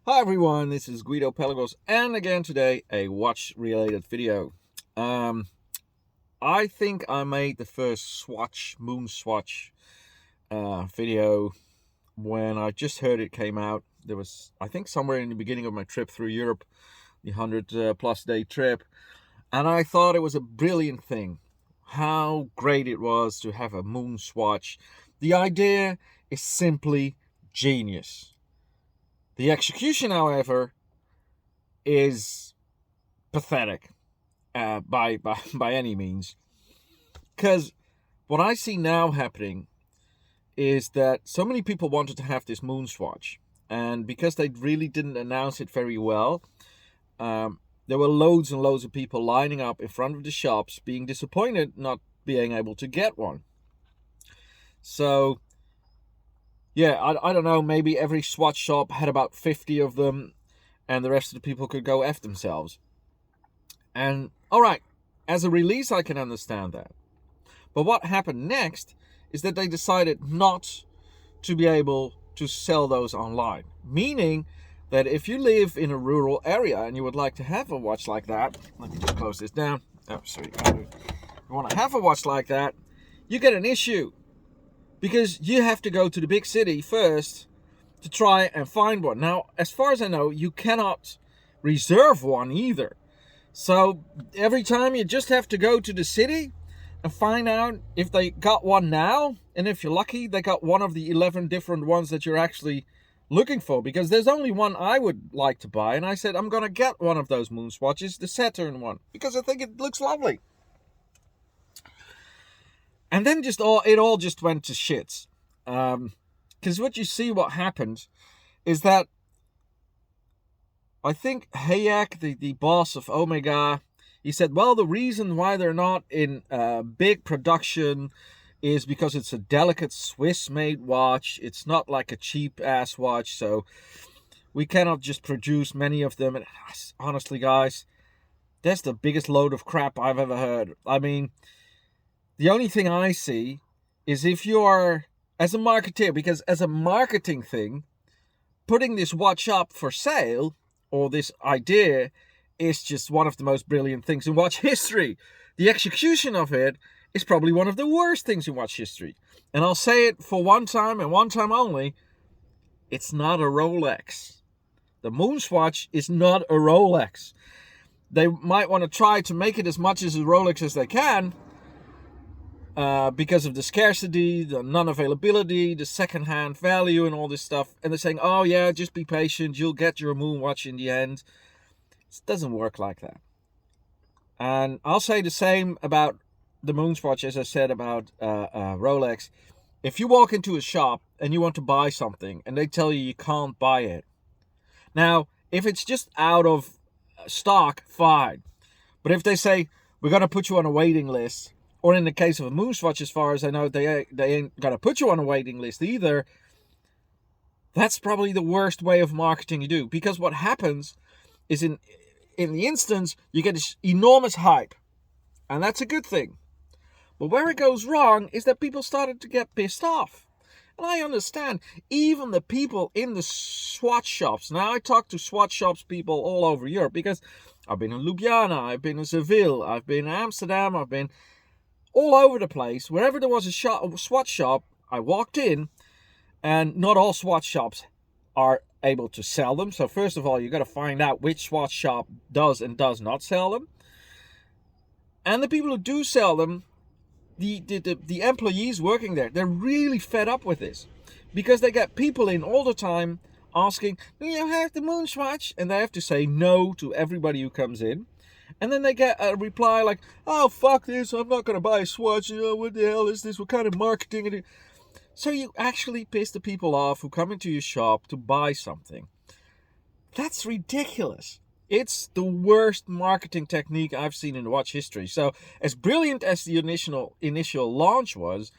Hi everyone, this is Guido Pelagos, and again today a watch-related video. I think I made the first moon swatch video when I just heard it came out. There was, I think, somewhere in the beginning of my trip through Europe, the 100+ day trip, and I thought it was a brilliant thing. How great it was to have a moon swatch. The idea is simply genius. The execution, however, is pathetic by any means. Because what I see now happening is that so many people wanted to have this moon swatch, and because they really didn't announce it very well, there were loads and loads of people lining up in front of the shops, being disappointed not being able to get one. So yeah, I don't know, maybe every swatch shop had about 50 of them, and the rest of the people could go F themselves. And alright, as a release I can understand that. But what happened next is that they decided not to be able to sell those online. Meaning that if you live in a rural area and you would like to have a watch like that, let me just close this down. Oh, sorry. You want to have a watch like that, you get an issue. Because you have to go to the big city first to try and find one. Now, as far as I know, you cannot reserve one either. So every time you just have to go to the city and find out if they got one now. And if you're lucky, they got one of the 11 different ones that you're actually looking for. Because there's only one I would like to buy. And I said, I'm going to get one of those moon swatches, the Saturn one. Because I think it looks lovely. And then it all just went to shits. Because what happened is that I think Hayek, the boss of Omega, he said, well, the reason why they're not in big production is because it's a delicate Swiss-made watch. It's not like a cheap-ass watch, so we cannot just produce many of them. And honestly, guys, that's the biggest load of crap I've ever heard. I mean, the only thing I see is if you are, as a marketeer, because as a marketing thing, putting this watch up for sale, or this idea, is just one of the most brilliant things in watch history. The execution of it is probably one of the worst things in watch history. And I'll say it for one time and one time only, it's not a Rolex. The moon swatch is not a Rolex. They might want to try to make it as much as a Rolex as they can, because of the scarcity, the non-availability, the second-hand value and all this stuff. And they're saying, oh yeah, just be patient, you'll get your moon watch in the end. It doesn't work like that. And I'll say the same about the moon swatch as I said about Rolex. If you walk into a shop and you want to buy something and they tell you can't buy it. Now, if it's just out of stock, fine. But if they say, we're going to put you on a waiting list, or in the case of a moon swatch, as far as I know, they ain't going to put you on a waiting list either, that's probably the worst way of marketing you do. Because what happens is in the instance, you get this enormous hype. And that's a good thing. But where it goes wrong is that people started to get pissed off. And I understand, even the people in the swatch shops. Now, I talk to swatch shops people all over Europe because I've been in Ljubljana, I've been in Seville, I've been in Amsterdam, I've been all over the place. Wherever there was a swatch shop, I walked in, and not all swatch shops are able to sell them. So first of all, you got to find out which swatch shop does and does not sell them. And the people who do sell them, the employees working there, they're really fed up with this, because they get people in all the time asking, do you have the moon swatch? And they have to say no to everybody who comes in. And then they get a reply like, oh, fuck this, I'm not going to buy a swatch. What the hell is this? What kind of marketing is it? So you actually piss the people off who come into your shop to buy something. That's ridiculous. It's the worst marketing technique I've seen in watch history. So as brilliant as the initial launch was,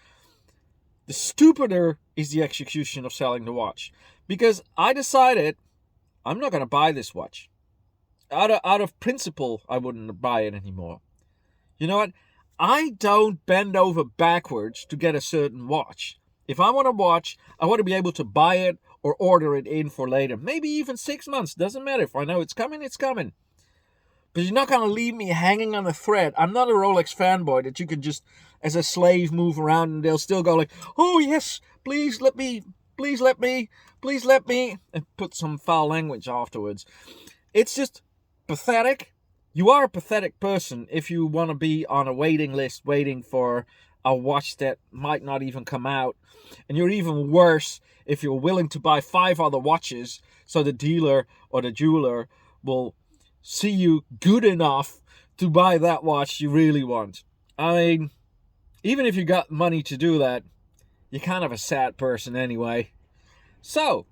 the stupider is the execution of selling the watch. Because I decided I'm not going to buy this watch. Out of principle, I wouldn't buy it anymore. You know what? I don't bend over backwards to get a certain watch. If I want a watch, I want to be able to buy it or order it in for later. Maybe even 6 months. Doesn't matter. If I know it's coming, it's coming. But you're not going to leave me hanging on a thread. I'm not a Rolex fanboy that you can just, as a slave, move around and they'll still go like, oh yes, please let me, please let me, please let me, and put some foul language afterwards. It's just pathetic. You are a pathetic person if you want to be on a waiting list waiting for a watch that might not even come out. And you're even worse if you're willing to buy 5 other watches so the dealer or the jeweler will see you good enough to buy that watch you really want. I mean, even if you got money to do that, you're kind of a sad person anyway. So,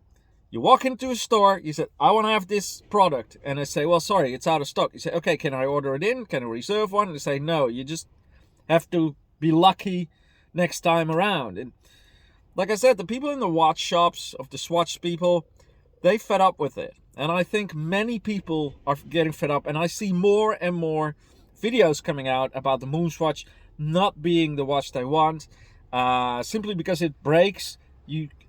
you walk into a store, you say, I want to have this product. And they say, well, sorry, it's out of stock. You say, okay, can I order it in? Can I reserve one? And they say, no, you just have to be lucky next time around. And like I said, the people in the watch shops, of the Swatch people, they fed up with it. And I think many people are getting fed up. And I see more and more videos coming out about the MoonQuatsch not being the watch they want. Simply because it breaks.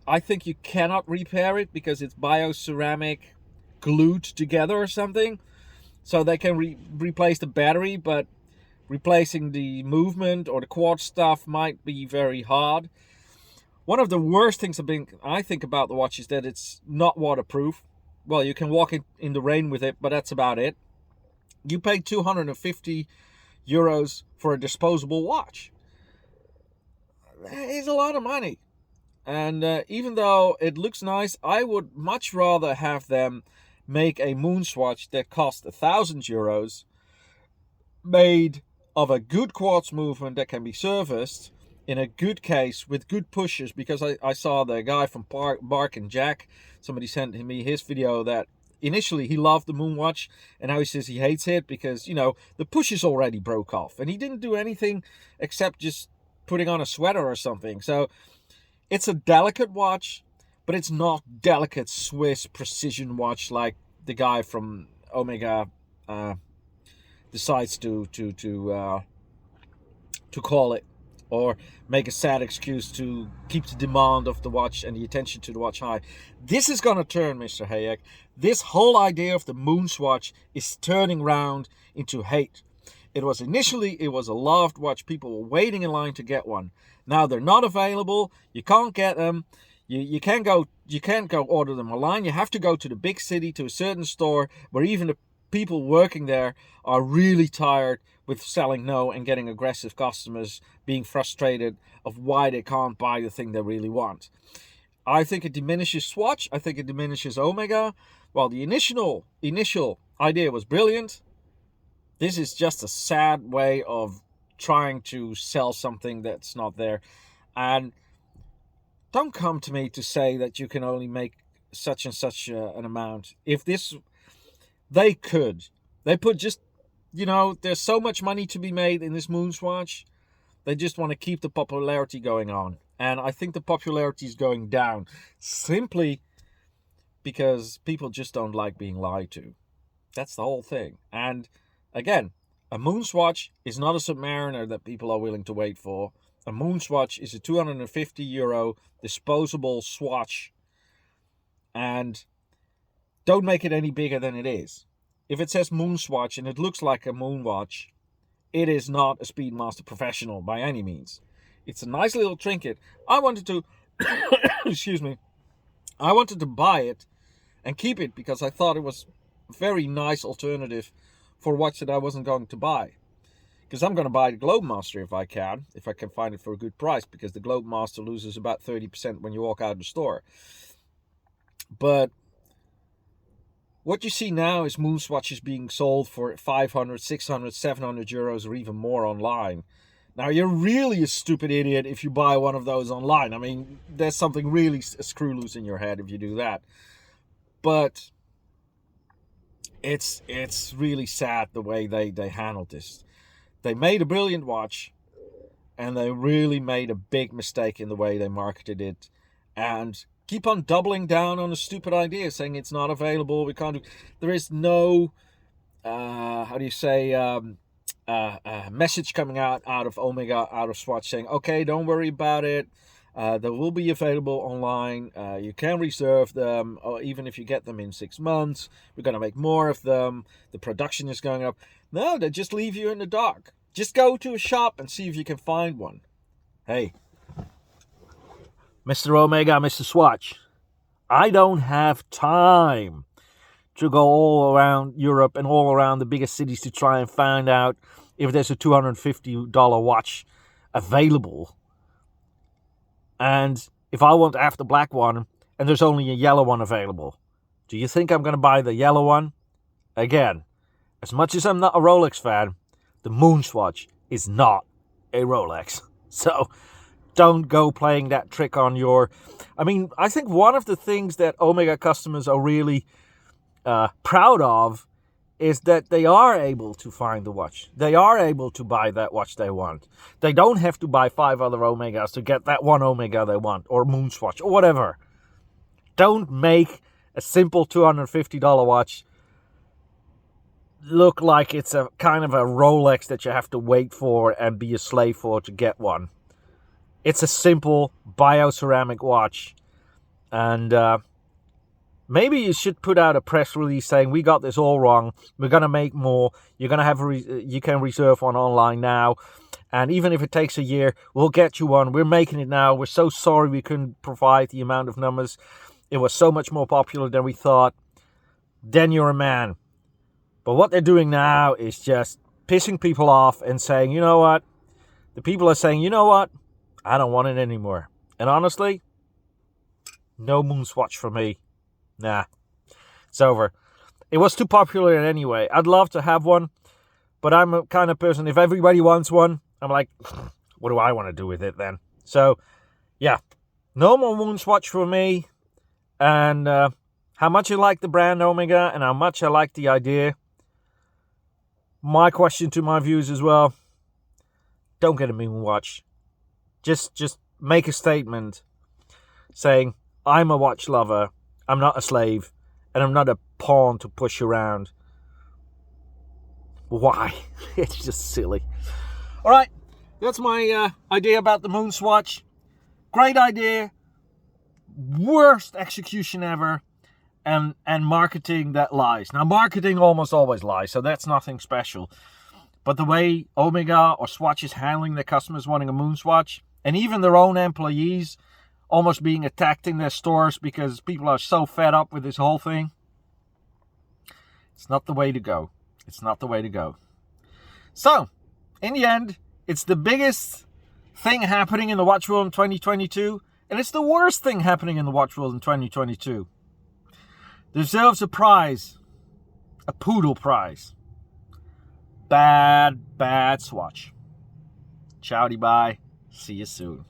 I think you cannot repair it because it's bioceramic glued together or something. So they can replace the battery, but replacing the movement or the quartz stuff might be very hard. One of the worst things I think about the watch is that it's not waterproof. Well, you can walk in the rain with it, but that's about it. You pay 250 euros for a disposable watch. That is a lot of money. And even though it looks nice, I would much rather have them make a MoonQuatsch that cost 1,000 euros, made of a good quartz movement that can be serviced in a good case with good pushers. Because I saw the guy from Bark and Jack, somebody sent me his video that initially he loved the MoonQuatsch and now he says he hates it because, you know, the pushers already broke off and he didn't do anything except just putting on a sweater or something. So it's a delicate watch, but it's not delicate Swiss precision watch like the guy from Omega decides to call it, or make a sad excuse to keep the demand of the watch and the attention to the watch high. This is going to turn, Mr. Hayek. This whole idea of the MoonQuatsch is turning round into hate. It was a loved watch. People were waiting in line to get one. Now they're not available. You can't get them. You can't go order them online. You have to go to the big city, to a certain store where even the people working there are really tired with selling no and getting aggressive customers being frustrated of why they can't buy the thing they really want. I think it diminishes Swatch. I think it diminishes Omega. While the initial idea was brilliant, this is just a sad way of trying to sell something that's not there. And don't come to me to say that you can only make such and such an amount. If this, they could. They put just, there's so much money to be made in this MoonQuatsch. They just want to keep the popularity going on. And I think the popularity is going down simply because people just don't like being lied to. That's the whole thing. And again, a MoonQuatsch is not a Submariner that people are willing to wait for. A MoonQuatsch is a 250 euro disposable swatch. And don't make it any bigger than it is. If it says MoonQuatsch and it looks like a moonwatch, it is not a Speedmaster Professional by any means. It's a nice little trinket. I wanted to, excuse me, I wanted to buy it and keep it because I thought it was a very nice alternative for a watch that I wasn't going to buy. Because I'm going to buy the Globemaster if I can find it for a good price, because the Globemaster loses about 30% when you walk out of the store. But what you see now is MoonQuatches being sold for 500, 600, 700 euros or even more online. Now, you're really a stupid idiot if you buy one of those online. I mean, there's something really screw loose in your head if you do that. But it's really sad the way they handled this. They made a brilliant watch, and they really made a big mistake in the way they marketed it. And keep on doubling down on a stupid idea, saying it's not available, we can't do... There is no, message coming out of Omega, out of Swatch, saying, okay, don't worry about it. They will be available online. You can reserve them, or even if you get them in 6 months, we're going to make more of them. The production is going up. No, they just leave you in the dark. Just go to a shop and see if you can find one. Hey, Mr. Omega, Mr. Swatch, I don't have time to go all around Europe and all around the biggest cities to try and find out if there's a $250 watch available. And if I want to have the black one and there's only a yellow one available, do you think I'm going to buy the yellow one? Again, as much as I'm not a Rolex fan, the MoonQuatsch is not a Rolex. So don't go playing that trick on your... I think one of the things that Omega customers are really proud of is that they are able to find the watch. They are able to buy that watch they want. They don't have to buy 5 other Omegas to get that one Omega they want, or MoonQuatsch, or whatever. Don't make a simple $250 watch look like it's a kind of a Rolex that you have to wait for and be a slave for to get one. It's a simple bioceramic watch, and maybe you should put out a press release saying we got this all wrong. We're gonna make more. You're gonna have you can reserve one online now, and even if it takes a year, we'll get you one. We're making it now. We're so sorry we couldn't provide the amount of numbers. It was so much more popular than we thought. Then you're a man. But what they're doing now is just pissing people off and saying, you know what? The people are saying, you know what? I don't want it anymore. And honestly, no MoonQuatsch for me. Nah, it's over. It was too popular anyway. I'd love to have one, but I'm a kind of person, if everybody wants one, I'm like, what do I want to do with it then? So, yeah, no more MoonQuatsch for me. And how much I like the brand Omega and how much I like the idea. My question to my viewers as well, don't get a MoonQuatsch. Just make a statement saying, I'm a watch lover. I'm not a slave, and I'm not a pawn to push around. Why? It's just silly. All right, that's my idea about the MoonQuatsch. Great idea. Worst execution ever, and marketing that lies. Now, marketing almost always lies, so that's nothing special. But the way Omega or Swatch is handling their customers wanting a MoonQuatsch, and even their own employees almost being attacked in their stores because people are so fed up with this whole thing. It's not the way to go. It's not the way to go. So, in the end, it's the biggest thing happening in the watch world in 2022, and it's the worst thing happening in the watch world in 2022. Deserves a prize. A poodle prize. Bad Swatch. Chowdy bye. See you soon.